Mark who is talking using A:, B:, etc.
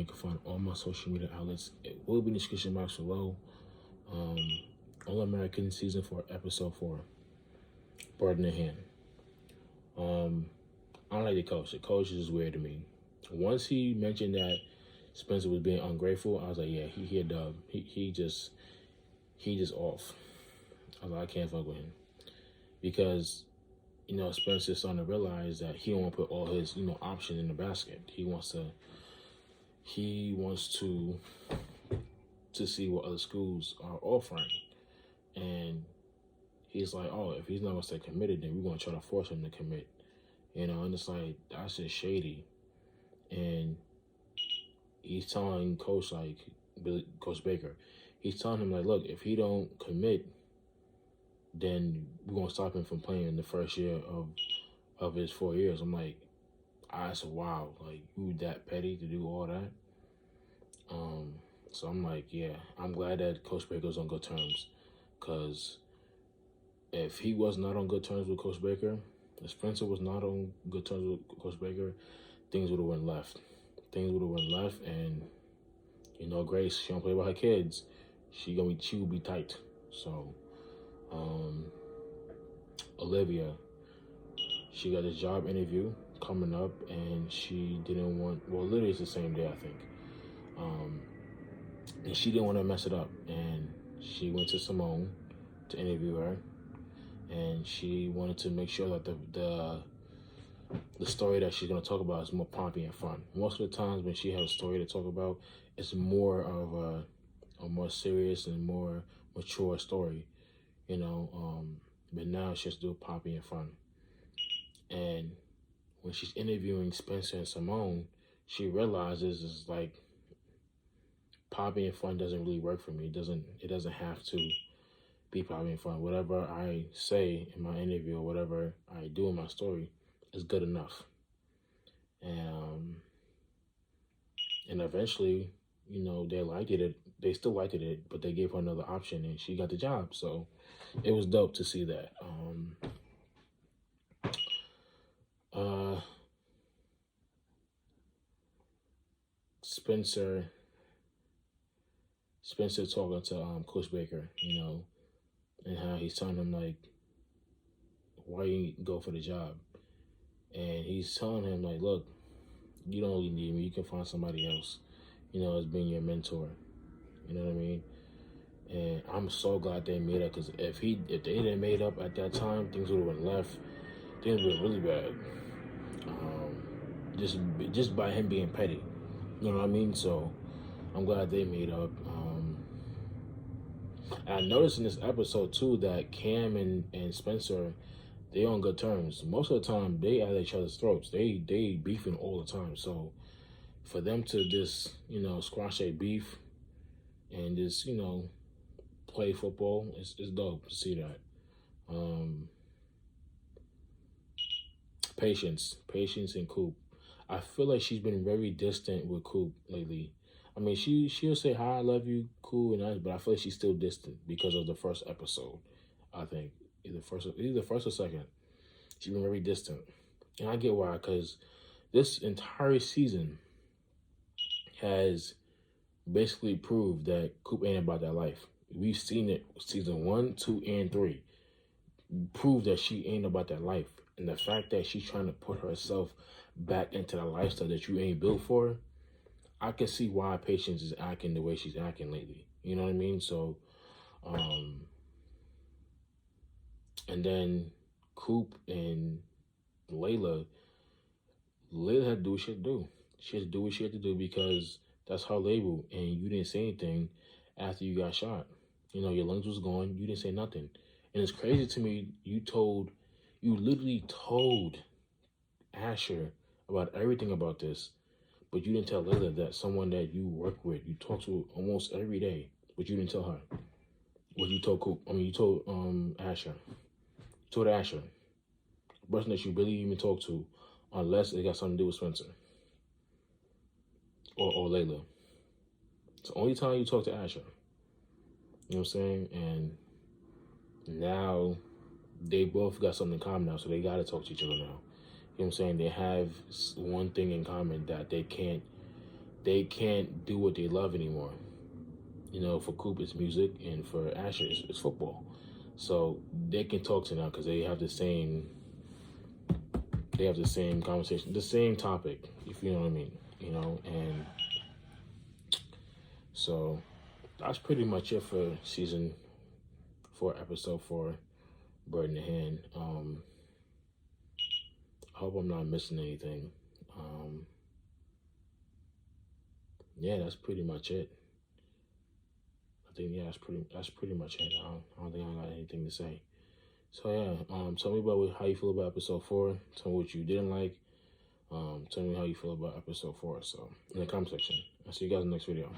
A: You can find all my social media outlets. It will be in the description box below. All American season 4, episode 4. Bird in the hand. I don't like the coach. The coach is just weird to me. Once he mentioned that Spencer was being ungrateful, I was like, yeah, he a dub. He just off. I was like, I can't fuck with him because Spencer's starting to realize that he don't want to put all his options in the basket. He wants to see what other schools are offering, and he's like, oh, if he's not gonna stay committed, then we're gonna try to force him to commit. And it's like, that's just shady. And he's telling Coach Baker, he's telling him like, look, if he don't commit, then we're gonna stop him from playing in the first year of his 4 years. I'm like, I said, wow, like you that petty to do all that. So I'm like, yeah, I'm glad that Coach Baker's on good terms, because if he was not on good terms with Coach Baker, if Spencer was not on good terms with Coach Baker, things would have went left. And Grace, she don't play with her kids. She will be tight. So, Olivia, she got a job interview coming up, and she didn't want. Well, literally, it's the same day, I think. And she didn't want to mess it up, and she went to Simone to interview her, and she wanted to make sure that the story that she's going to talk about is more poppy and fun. Most of the times when she has a story to talk about, it's more of a more serious and more mature story, but now she has to do poppy and fun. And when she's interviewing Spencer and Simone, she realizes it's like poppy and fun doesn't really work for me. It doesn't have to be poppy and fun. Whatever I say in my interview or whatever I do in my story is good enough. And eventually, they liked it. They still liked it, but they gave her another option, and she got the job. So it was dope to see that. Spencer talking to Coach Baker, and how he's telling him like, why you go for the job, and he's telling him like, look, you don't really need me. You can find somebody else, as being your mentor. You know what I mean? And I'm so glad they made up, because if they didn't made up at that time, things would have went left. Things would have been really bad. Just by him being petty. You know what I mean? So I'm glad they made up. I noticed in this episode too that Cam and Spencer, they on good terms. Most of the time they at each other's throats. They beefing all the time. So for them to just, squash a beef and just, play football, it's dope to see that. Patience and Coop. I feel like she's been very distant with Coop lately. I mean, she'll say hi, I love you, cool and nice, but I feel like she's still distant because of the first episode. I think either first or second. She's been very distant, and I get why, because this entire season has basically proved that Coop ain't about that life. We've seen it season 1, 2, and 3. Prove that she ain't about that life. And the fact that she's trying to put herself back into the lifestyle that you ain't built for, I can see why Patience is acting the way she's acting lately. You know what I mean? So, and then Coop and Layla had to do what she had to do. She had to do what she had to do because that's her label, and you didn't say anything after you got shot. Your lungs was gone. You didn't say nothing. And it's crazy to me, you literally told Asher about everything about this, but you didn't tell Layla, that someone that you work with, you talk to almost every day, but you didn't tell her. What you told Coop, you told Asher. You told Asher. The person that you really even talk to, unless it got something to do with Spencer. Or Layla. It's the only time you talk to Asher. You know what I'm saying? And now they both got something in common now, so they got to talk to each other now. You know what I'm saying? They have one thing in common that they can't they can't do what they love anymore. You know, for Coop it's music, and for Asher it's football. So they can talk to now because they have the same conversation, the same topic, if you know what I mean. You know, and so that's pretty much it for season 4, episode 4, Bird in the Hand. I hope I'm not missing anything. Yeah, that's pretty much it. I think that's pretty much it. I don't think I got anything to say. So yeah, tell me about how you feel about episode 4. Tell me what you didn't like. Tell me how you feel about episode 4. So in the comment section. I'll see you guys in the next video.